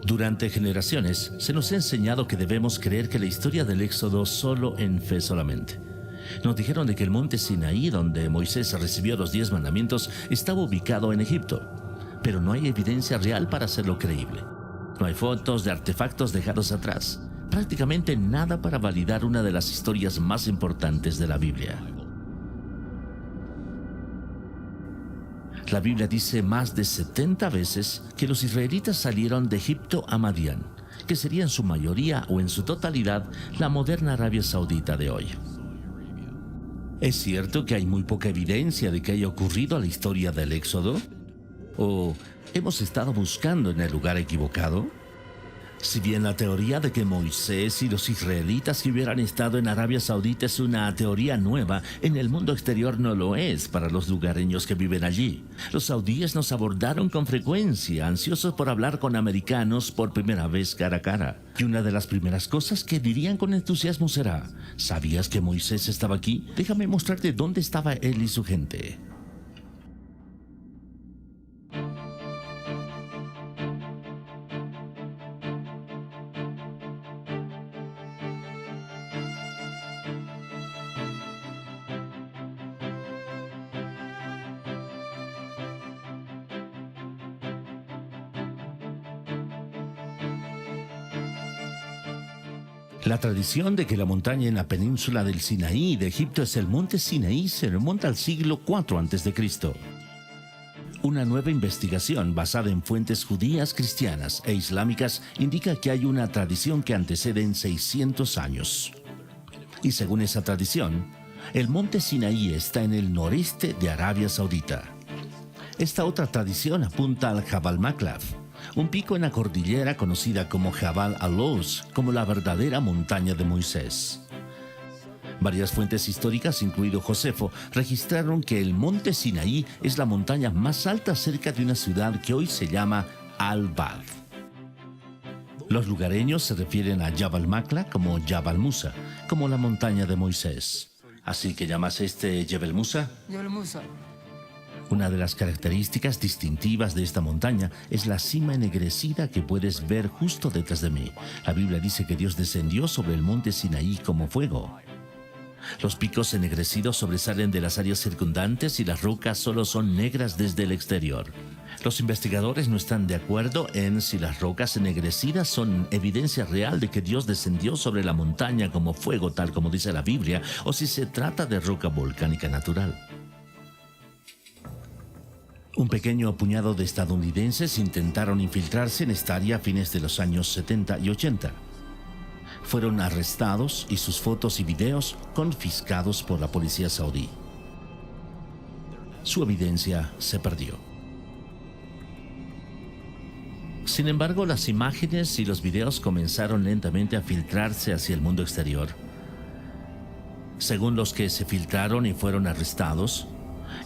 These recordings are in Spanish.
Durante generaciones se nos ha enseñado que debemos creer que la historia del Éxodo solo en fe solamente. Nos dijeron de que el monte Sinaí, donde Moisés recibió los 10 mandamientos, estaba ubicado en Egipto, pero no hay evidencia real para hacerlo creíble. No hay fotos de artefactos dejados atrás, prácticamente nada para validar una de las historias más importantes de la Biblia. La Biblia dice más de 70 veces que los israelitas salieron de Egipto a Madián, que sería en su mayoría o en su totalidad la moderna Arabia Saudita de hoy. ¿Es cierto que hay muy poca evidencia de que haya ocurrido la historia del Éxodo? ¿O hemos estado buscando en el lugar equivocado? Si bien la teoría de que Moisés y los israelitas que hubieran estado en Arabia Saudita es una teoría nueva, en el mundo exterior no lo es para los lugareños que viven allí. Los saudíes nos abordaron con frecuencia, ansiosos por hablar con americanos por primera vez cara a cara. Y una de las primeras cosas que dirían con entusiasmo será: ¿sabías que Moisés estaba aquí? Déjame mostrarte dónde estaba él y su gente. La tradición de que la montaña en la península del Sinaí de Egipto es el monte Sinaí se remonta al siglo IV a.C. Una nueva investigación basada en fuentes judías, cristianas e islámicas indica que hay una tradición que antecede en 600 años. Y según esa tradición, el monte Sinaí está en el noreste de Arabia Saudita. Esta otra tradición apunta al Jabal Maklaf, un pico en la cordillera conocida como Jabal al-Lawz, como la verdadera montaña de Moisés. Varias fuentes históricas, incluido Josefo, registraron que el monte Sinaí es la montaña más alta cerca de una ciudad que hoy se llama Al-Bad. Los lugareños se refieren a Jabal Makla como Jabal Musa, como la montaña de Moisés. ¿Así que llamas Jebel Musa? Jebel Musa. Una de las características distintivas de esta montaña es la cima ennegrecida que puedes ver justo detrás de mí. La Biblia dice que Dios descendió sobre el monte Sinaí como fuego. Los picos ennegrecidos sobresalen de las áreas circundantes y las rocas solo son negras desde el exterior. Los investigadores no están de acuerdo en si las rocas ennegrecidas son evidencia real de que Dios descendió sobre la montaña como fuego, tal como dice la Biblia, o si se trata de roca volcánica natural. Un pequeño puñado de estadounidenses intentaron infiltrarse en esta área a fines de los años 70 y 80. Fueron arrestados y sus fotos y videos confiscados por la policía saudí. Su evidencia se perdió. Sin embargo, las imágenes y los videos comenzaron lentamente a filtrarse hacia el mundo exterior. Según los que se filtraron y fueron arrestados,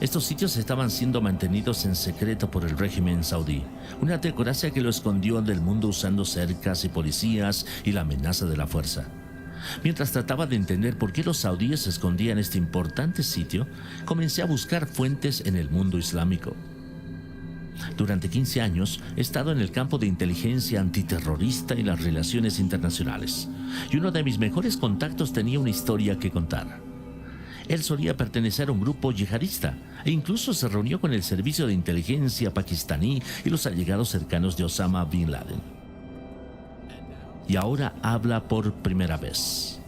estos sitios estaban siendo mantenidos en secreto por el régimen saudí, una teocracia que lo escondió del mundo usando cercas y policías y la amenaza de la fuerza. Mientras trataba de entender por qué los saudíes escondían este importante sitio, comencé a buscar fuentes en el mundo islámico. Durante 15 años he estado en el campo de inteligencia antiterrorista y las relaciones internacionales, y uno de mis mejores contactos tenía una historia que contar. Él solía pertenecer a un grupo yihadista e incluso se reunió con el servicio de inteligencia pakistaní y los allegados cercanos de Osama Bin Laden. Y ahora habla por primera vez.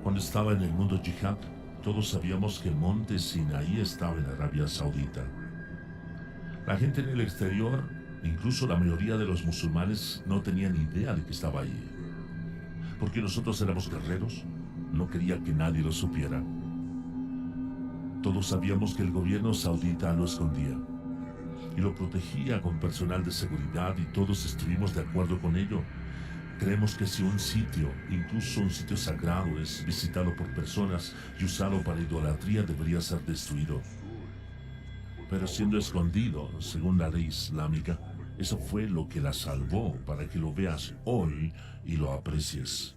Cuando estaba en el mundo yihad, todos sabíamos que el monte Sinaí estaba en Arabia Saudita. La gente en el exterior, incluso la mayoría de los musulmanes, no tenían idea de que estaba allí. Porque nosotros éramos guerreros, no quería que nadie lo supiera. Todos sabíamos que el gobierno saudita lo escondía y lo protegía con personal de seguridad y todos estuvimos de acuerdo con ello. Creemos que si un sitio, incluso un sitio sagrado, es visitado por personas y usado para idolatría, debería ser destruido. Pero siendo escondido, según la ley islámica, eso fue lo que la salvó para que lo veas hoy y lo aprecies.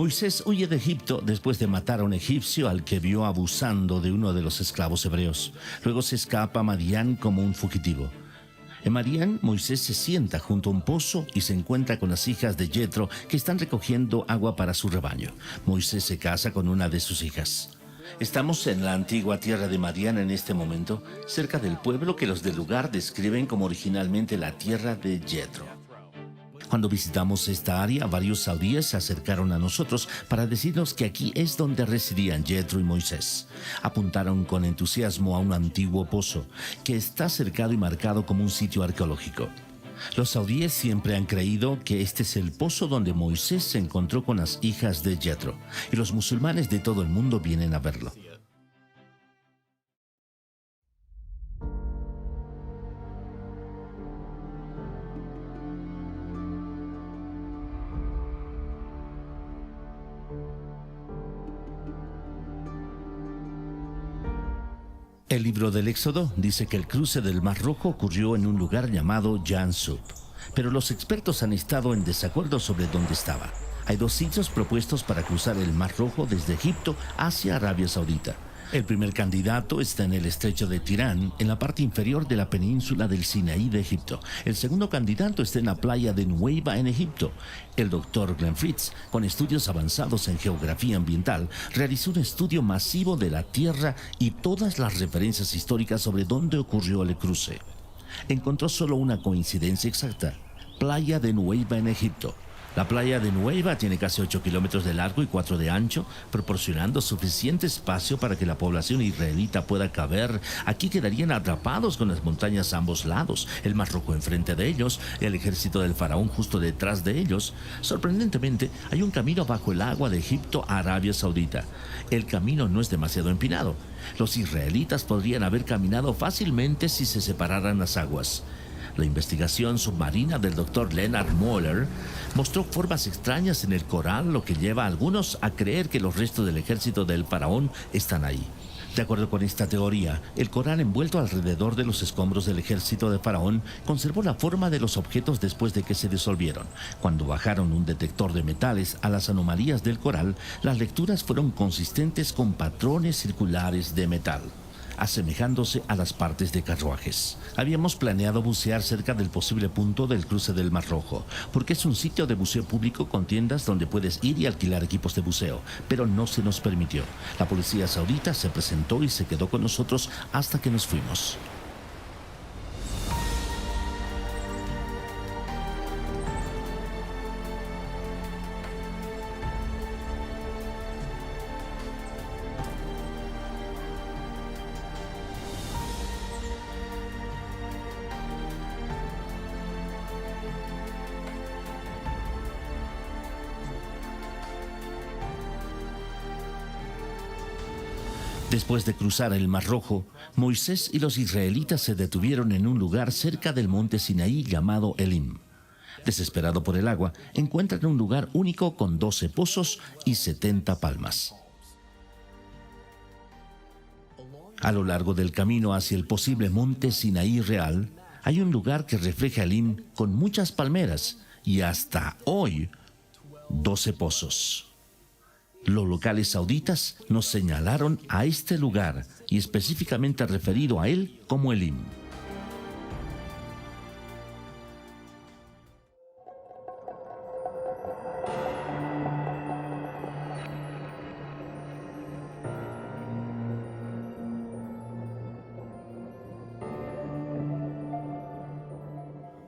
Moisés huye de Egipto después de matar a un egipcio al que vio abusando de uno de los esclavos hebreos. Luego se escapa a Madián como un fugitivo. En Madián, Moisés se sienta junto a un pozo y se encuentra con las hijas de Jetro que están recogiendo agua para su rebaño. Moisés se casa con una de sus hijas. Estamos en la antigua tierra de Madián en este momento, cerca del pueblo que los del lugar describen como originalmente la tierra de Jetro. Cuando visitamos esta área, varios saudíes se acercaron a nosotros para decirnos que aquí es donde residían Jetro y Moisés. Apuntaron con entusiasmo a un antiguo pozo que está cercado y marcado como un sitio arqueológico. Los saudíes siempre han creído que este es el pozo donde Moisés se encontró con las hijas de Jetro, y los musulmanes de todo el mundo vienen a verlo. El libro del Éxodo dice que el cruce del Mar Rojo ocurrió en un lugar llamado Yansub, pero los expertos han estado en desacuerdo sobre dónde estaba. Hay dos sitios propuestos para cruzar el Mar Rojo desde Egipto hacia Arabia Saudita. El primer candidato está en el estrecho de Tirán, en la parte inferior de la península del Sinaí de Egipto. El segundo candidato está en la playa de Nuweiba en Egipto. El doctor Glenn Fritz, con estudios avanzados en geografía ambiental, realizó un estudio masivo de la Tierra y todas las referencias históricas sobre dónde ocurrió el cruce. Encontró solo una coincidencia exacta: playa de Nuweiba en Egipto. La playa de Nuweiba tiene casi 8 kilómetros de largo y 4 de ancho, proporcionando suficiente espacio para que la población israelita pueda caber. Aquí quedarían atrapados con las montañas a ambos lados, el Mar Rojo enfrente de ellos, el ejército del faraón justo detrás de ellos. Sorprendentemente, hay un camino bajo el agua de Egipto a Arabia Saudita. El camino no es demasiado empinado. Los israelitas podrían haber caminado fácilmente si se separaran las aguas. La investigación submarina del Dr. Leonard Moeller mostró formas extrañas en el coral, lo que lleva a algunos a creer que los restos del ejército del faraón están ahí. De acuerdo con esta teoría, el coral envuelto alrededor de los escombros del ejército de faraón conservó la forma de los objetos después de que se disolvieron. Cuando bajaron un detector de metales a las anomalías del coral, las lecturas fueron consistentes con patrones circulares de metal, asemejándose a las partes de carruajes. Habíamos planeado bucear cerca del posible punto del cruce del Mar Rojo, porque es un sitio de buceo público con tiendas donde puedes ir y alquilar equipos de buceo, pero no se nos permitió. La policía saudita se presentó y se quedó con nosotros hasta que nos fuimos. Después de cruzar el Mar Rojo, Moisés y los israelitas se detuvieron en un lugar cerca del monte Sinaí llamado Elim. Desesperado por el agua, encuentran un lugar único con 12 pozos y 70 palmas. A lo largo del camino hacia el posible monte Sinaí real, hay un lugar que refleja Elim con muchas palmeras y hasta hoy 12 pozos. Los locales sauditas nos señalaron a este lugar y específicamente referido a él como Elim.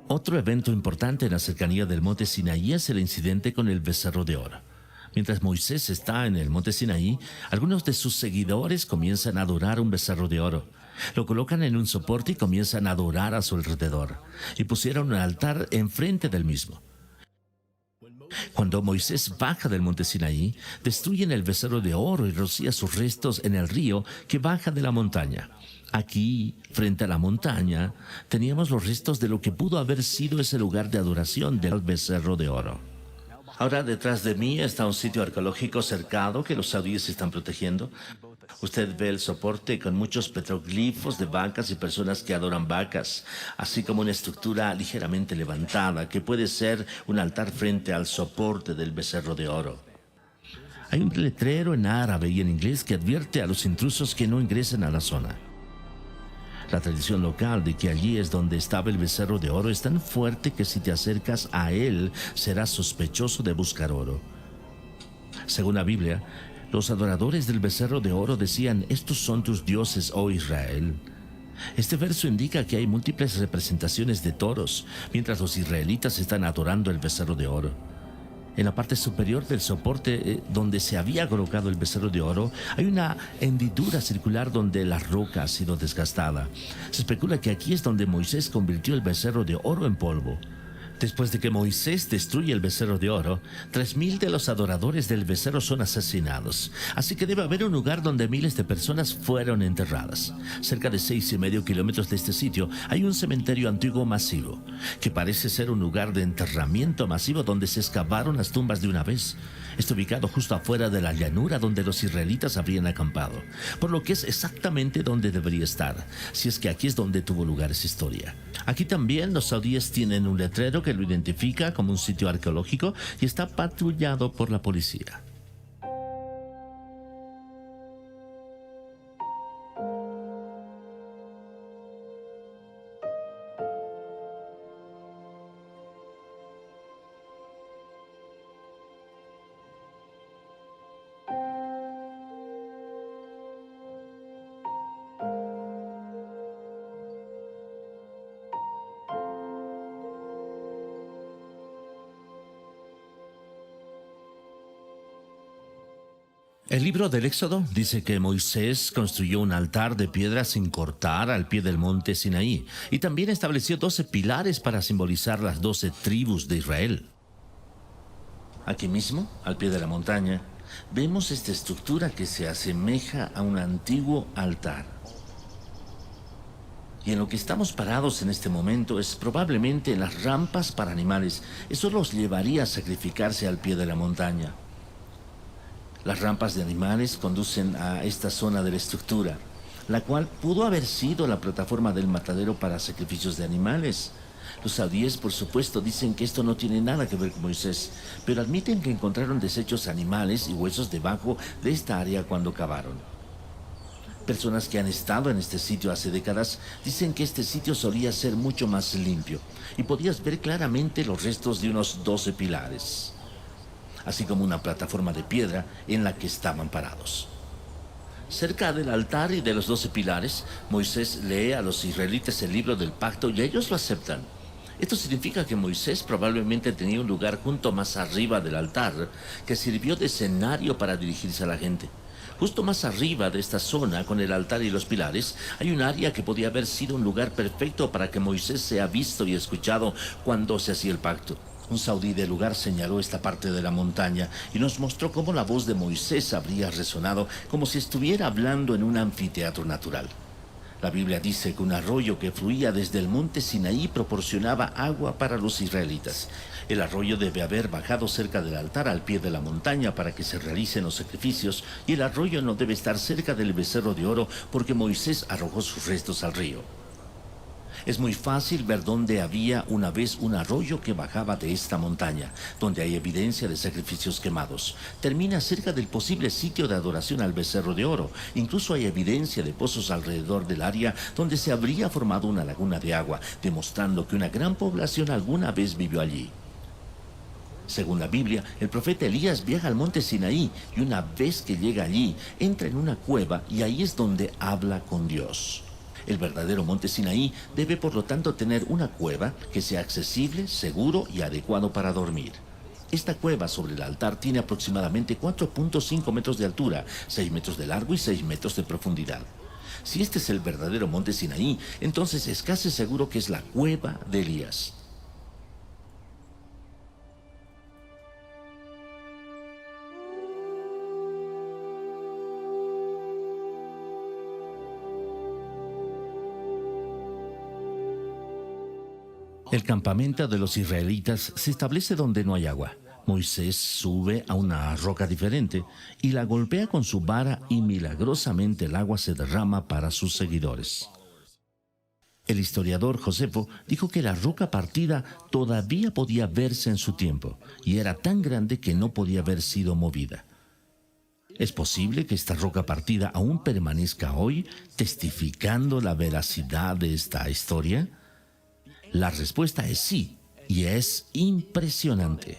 Otro evento importante en la cercanía del monte Sinaí es el incidente con el becerro de oro. Mientras Moisés está en el monte Sinaí, algunos de sus seguidores comienzan a adorar un becerro de oro. Lo colocan en un soporte y comienzan a adorar a su alrededor. Y pusieron un altar enfrente del mismo. Cuando Moisés baja del monte Sinaí, destruyen el becerro de oro y rocía sus restos en el río que baja de la montaña. Aquí, frente a la montaña, teníamos los restos de lo que pudo haber sido ese lugar de adoración del becerro de oro. Ahora detrás de mí está un sitio arqueológico cercado que los saudíes están protegiendo. Usted ve el soporte con muchos petroglifos de vacas y personas que adoran vacas, así como una estructura ligeramente levantada que puede ser un altar frente al soporte del becerro de oro. Hay un letrero en árabe y en inglés que advierte a los intrusos que no ingresen a la zona. La tradición local de que allí es donde estaba el becerro de oro es tan fuerte que si te acercas a él serás sospechoso de buscar oro. Según la Biblia, los adoradores del becerro de oro decían: estos son tus dioses, oh Israel. Este verso indica que hay múltiples representaciones de toros, mientras los israelitas están adorando el becerro de oro. En la parte superior del soporte donde se había colocado el becerro de oro, hay una hendidura circular donde la roca ha sido desgastada. Se especula que aquí es donde Moisés convirtió el becerro de oro en polvo. Después de que Moisés destruye el becerro de oro, 3,000 de los adoradores del becerro son asesinados. Así que debe haber un lugar donde miles de personas fueron enterradas. Cerca de 6,5 kilómetros de este sitio hay un cementerio antiguo masivo, que parece ser un lugar de enterramiento masivo donde se excavaron las tumbas de una vez. Está ubicado justo afuera de la llanura donde los israelitas habrían acampado, por lo que es exactamente donde debería estar, si es que aquí es donde tuvo lugar esa historia. Aquí también los saudíes tienen un letrero que lo identifica como un sitio arqueológico y está patrullado por la policía. El libro del Éxodo dice que Moisés construyó un altar de piedra sin cortar al pie del monte Sinaí y también estableció 12 pilares para simbolizar las 12 tribus de Israel. Aquí mismo, al pie de la montaña, vemos esta estructura que se asemeja a un antiguo altar. Y en lo que estamos parados en este momento es probablemente en las rampas para animales. Eso los llevaría a sacrificarse al pie de la montaña. Las rampas de animales conducen a esta zona de la estructura, la cual pudo haber sido la plataforma del matadero para sacrificios de animales. Los saudíes, por supuesto, dicen que esto no tiene nada que ver con Moisés, pero admiten que encontraron desechos animales y huesos debajo de esta área cuando cavaron. Personas que han estado en este sitio hace décadas dicen que este sitio solía ser mucho más limpio y podías ver claramente los restos de unos 12 pilares, así como una plataforma de piedra en la que estaban parados. Cerca del altar y de los 12 pilares, Moisés lee a los israelitas el libro del pacto y ellos lo aceptan. Esto significa que Moisés probablemente tenía un lugar junto más arriba del altar que sirvió de escenario para dirigirse a la gente. Justo más arriba de esta zona, con el altar y los pilares, hay un área que podía haber sido un lugar perfecto para que Moisés sea visto y escuchado cuando se hacía el pacto. Un saudí del lugar señaló esta parte de la montaña y nos mostró cómo la voz de Moisés habría resonado como si estuviera hablando en un anfiteatro natural. La Biblia dice que un arroyo que fluía desde el monte Sinaí proporcionaba agua para los israelitas. El arroyo debe haber bajado cerca del altar al pie de la montaña para que se realicen los sacrificios, y el arroyo no debe estar cerca del becerro de oro porque Moisés arrojó sus restos al río. Es muy fácil ver dónde había una vez un arroyo que bajaba de esta montaña, donde hay evidencia de sacrificios quemados. Termina cerca del posible sitio de adoración al becerro de oro. Incluso hay evidencia de pozos alrededor del área donde se habría formado una laguna de agua, demostrando que una gran población alguna vez vivió allí. Según la Biblia, el profeta Elías viaja al monte Sinaí y una vez que llega allí, entra en una cueva y ahí es donde habla con Dios. El verdadero monte Sinaí debe por lo tanto tener una cueva que sea accesible, seguro y adecuado para dormir. Esta cueva sobre el altar tiene aproximadamente 4.5 metros de altura, 6 metros de largo y 6 metros de profundidad. Si este es el verdadero monte Sinaí, entonces es casi seguro que es la cueva de Elías. El campamento de los israelitas se establece donde no hay agua. Moisés sube a una roca diferente y la golpea con su vara y milagrosamente el agua se derrama para sus seguidores. El historiador Josefo dijo que la roca partida todavía podía verse en su tiempo y era tan grande que no podía haber sido movida. ¿Es posible que esta roca partida aún permanezca hoy, testificando la veracidad de esta historia? La respuesta es sí, y es impresionante.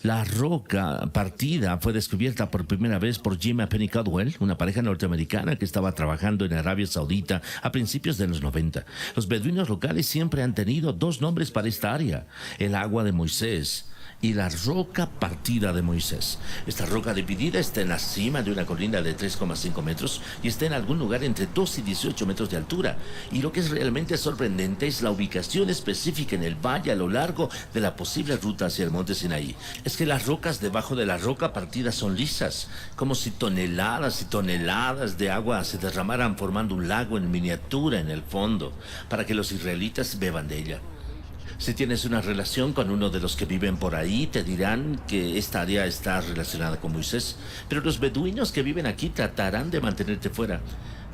La roca partida fue descubierta por primera vez por Jim y Penny Caldwell, una pareja norteamericana que estaba trabajando en Arabia Saudita a principios de los 90. Los beduinos locales siempre han tenido dos nombres para esta área: el agua de Moisés y la roca partida de Moisés. Esta roca dividida está en la cima de una colina de 3,5 metros y está en algún lugar entre 2 y 18 metros de altura. Y lo que es realmente sorprendente es la ubicación específica en el valle a lo largo de la posible ruta hacia el monte Sinaí. Es que las rocas debajo de la roca partida son lisas, como si toneladas y toneladas de agua se derramaran formando un lago en miniatura en el fondo, para que los israelitas beban de ella. Si tienes una relación con uno de los que viven por ahí, te dirán que esta área está relacionada con Moisés. Pero los beduinos que viven aquí tratarán de mantenerte fuera.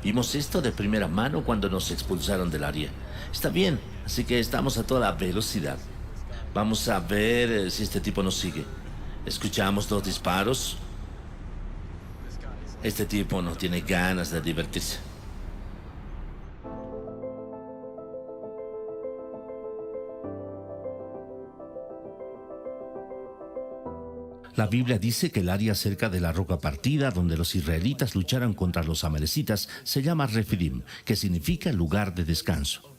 Vimos esto de primera mano cuando nos expulsaron del área. Está bien, así que estamos a toda velocidad. Vamos a ver si este tipo nos sigue. Escuchamos 2 disparos. Este tipo no tiene ganas de divertirse. La Biblia dice que el área cerca de la roca partida, donde los israelitas lucharon contra los amalecitas, se llama Refidim, que significa lugar de descanso.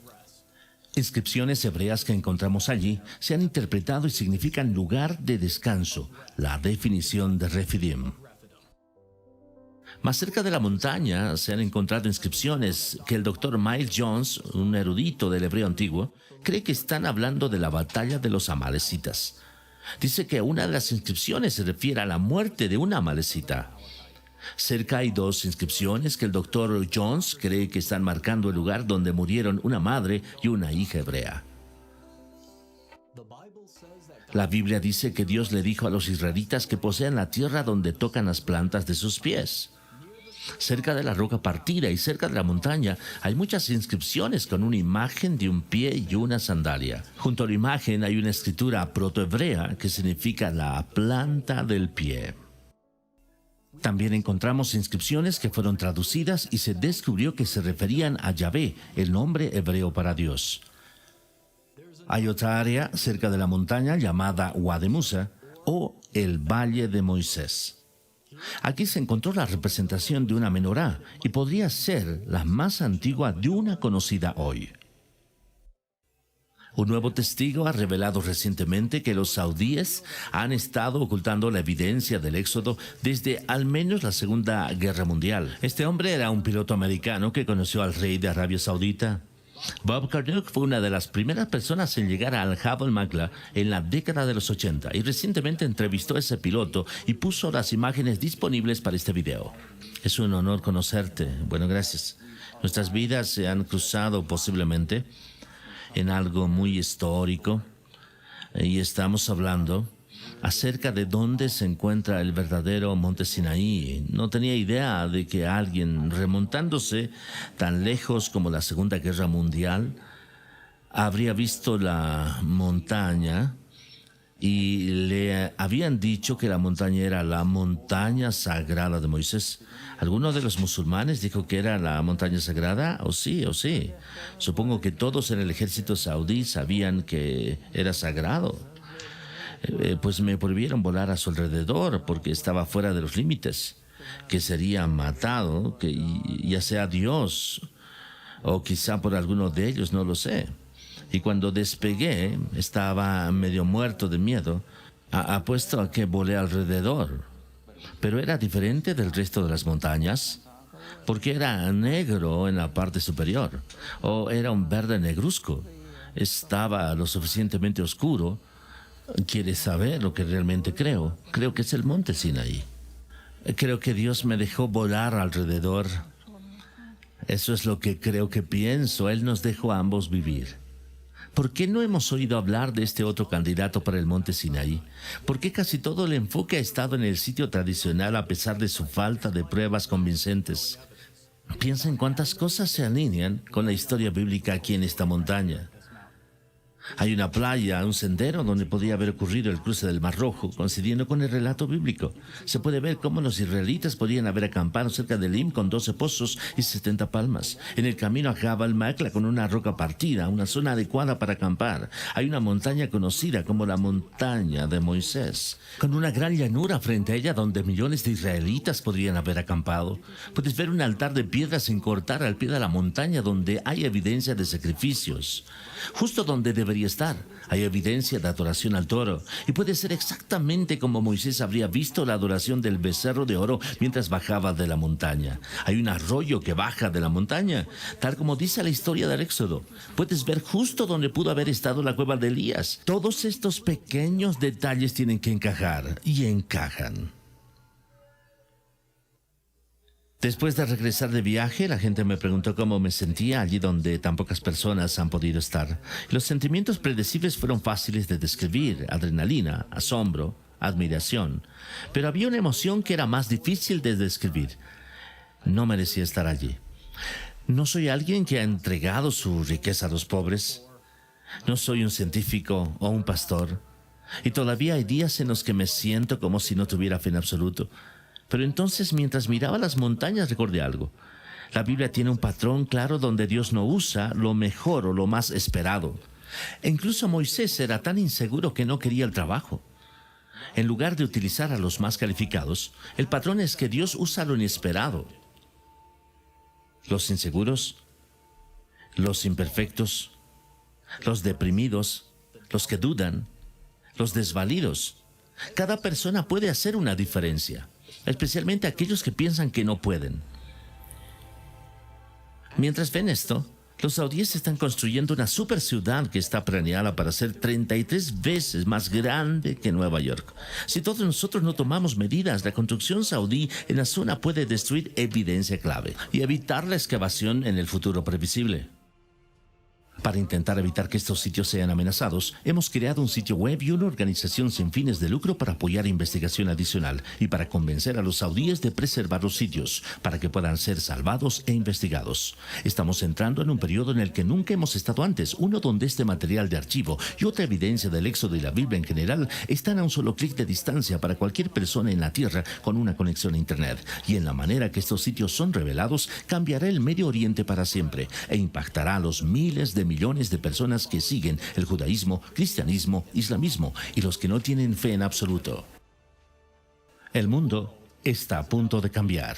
Inscripciones hebreas que encontramos allí se han interpretado y significan lugar de descanso, la definición de Refidim. Más cerca de la montaña se han encontrado inscripciones que el Dr. Miles Jones, un erudito del hebreo antiguo, cree que están hablando de la batalla de los amalecitas. Dice que una de las inscripciones se refiere a la muerte de una amalecita. Cerca hay 2 inscripciones que el Dr. Jones cree que están marcando el lugar donde murieron una madre y una hija hebrea. La Biblia dice que Dios le dijo a los israelitas que posean la tierra donde tocan las plantas de sus pies. Cerca de la roca partida y cerca de la montaña hay muchas inscripciones con una imagen de un pie y una sandalia. Junto a la imagen hay una escritura protohebrea que significa la planta del pie. También encontramos inscripciones que fueron traducidas y se descubrió que se referían a Yahvé, el nombre hebreo para Dios. Hay otra área cerca de la montaña llamada Wadi Musa o el Valle de Moisés. Aquí se encontró la representación de una menorá y podría ser la más antigua de una conocida hoy. Un nuevo testigo ha revelado recientemente que los saudíes han estado ocultando la evidencia del éxodo desde al menos la Segunda Guerra Mundial. Este hombre era un piloto americano que conoció al rey de Arabia Saudita. Bob Karduk fue una de las primeras personas en llegar al Jabal Maqla en la década de los 80 y recientemente entrevistó a ese piloto y puso las imágenes disponibles para este video. Es un honor conocerte. Bueno, gracias. Nuestras vidas se han cruzado posiblemente en algo muy histórico y estamos hablando acerca de dónde se encuentra el verdadero monte Sinaí. No tenía idea de que alguien remontándose tan lejos como la Segunda Guerra Mundial habría visto la montaña y le habían dicho que la montaña era la montaña sagrada de Moisés. ¿Alguno de los musulmanes dijo que era la montaña sagrada? O sí. Supongo que todos en el ejército saudí sabían que era sagrado. Pues me prohibieron volar a su alrededor porque estaba fuera de los límites, que sería matado, que ya sea Dios o quizá por alguno de ellos, no lo sé. Y cuando despegué estaba medio muerto de miedo. Apuesto a que volé alrededor, pero era diferente del resto de las montañas porque era negro en la parte superior, o era un verde negruzco. Estaba lo suficientemente oscuro. ¿Quieres saber lo que realmente creo? Creo que es el monte Sinaí. Creo que Dios me dejó volar alrededor. Eso es lo que creo que pienso. Él nos dejó a ambos vivir. ¿Por qué no hemos oído hablar de este otro candidato para el monte Sinaí? ¿Por qué casi todo el enfoque ha estado en el sitio tradicional a pesar de su falta de pruebas convincentes? Piensa en cuántas cosas se alinean con la historia bíblica aquí en esta montaña. Hay una playa, un sendero donde podía haber ocurrido el cruce del Mar Rojo, coincidiendo con el relato bíblico. Se puede ver cómo los israelitas podían haber acampado cerca de Elim con 12 pozos y 70 palmas. En el camino a Jabal Machla con una roca partida, una zona adecuada para acampar. Hay una montaña conocida como la montaña de Moisés, con una gran llanura frente a ella donde millones de israelitas podrían haber acampado. Puedes ver un altar de piedras sin cortar al pie de la montaña donde hay evidencia de sacrificios. Justo donde debería estar, hay evidencia de adoración al toro, y puede ser exactamente como Moisés habría visto la adoración del becerro de oro mientras bajaba de la montaña. Hay un arroyo que baja de la montaña, tal como dice la historia del Éxodo. Puedes ver justo donde pudo haber estado la cueva de Elías. Todos estos pequeños detalles tienen que encajar, y encajan. Después de regresar de viaje, la gente me preguntó cómo me sentía allí donde tan pocas personas han podido estar. Los sentimientos predecibles fueron fáciles de describir: adrenalina, asombro, admiración. Pero había una emoción que era más difícil de describir. No merecía estar allí. No soy alguien que ha entregado su riqueza a los pobres. No soy un científico o un pastor. Y todavía hay días en los que me siento como si no tuviera fe en absoluto. Pero entonces, mientras miraba las montañas, recordé algo. La Biblia tiene un patrón claro donde Dios no usa lo mejor o lo más esperado. E incluso Moisés era tan inseguro que no quería el trabajo. En lugar de utilizar a los más calificados, el patrón es que Dios usa lo inesperado. Los inseguros, los imperfectos, los deprimidos, los que dudan, los desvalidos. Cada persona puede hacer una diferencia, especialmente aquellos que piensan que no pueden. Mientras ven esto, los saudíes están construyendo una super ciudad que está planeada para ser 33 veces más grande que Nueva York. Si todos nosotros no tomamos medidas, la construcción saudí en la zona puede destruir evidencia clave y evitar la excavación en el futuro previsible. Para intentar evitar que estos sitios sean amenazados, hemos creado un sitio web y una organización sin fines de lucro para apoyar investigación adicional y para convencer a los saudíes de preservar los sitios para que puedan ser salvados e investigados. Estamos entrando en un periodo en el que nunca hemos estado antes, uno donde este material de archivo y otra evidencia del Éxodo y la Biblia en general están a un solo clic de distancia para cualquier persona en la Tierra con una conexión a Internet. Y en la manera que estos sitios son revelados, cambiará el Medio Oriente para siempre e impactará a los miles de millones de personas que siguen el judaísmo, cristianismo, islamismo y los que no tienen fe en absoluto. El mundo está a punto de cambiar.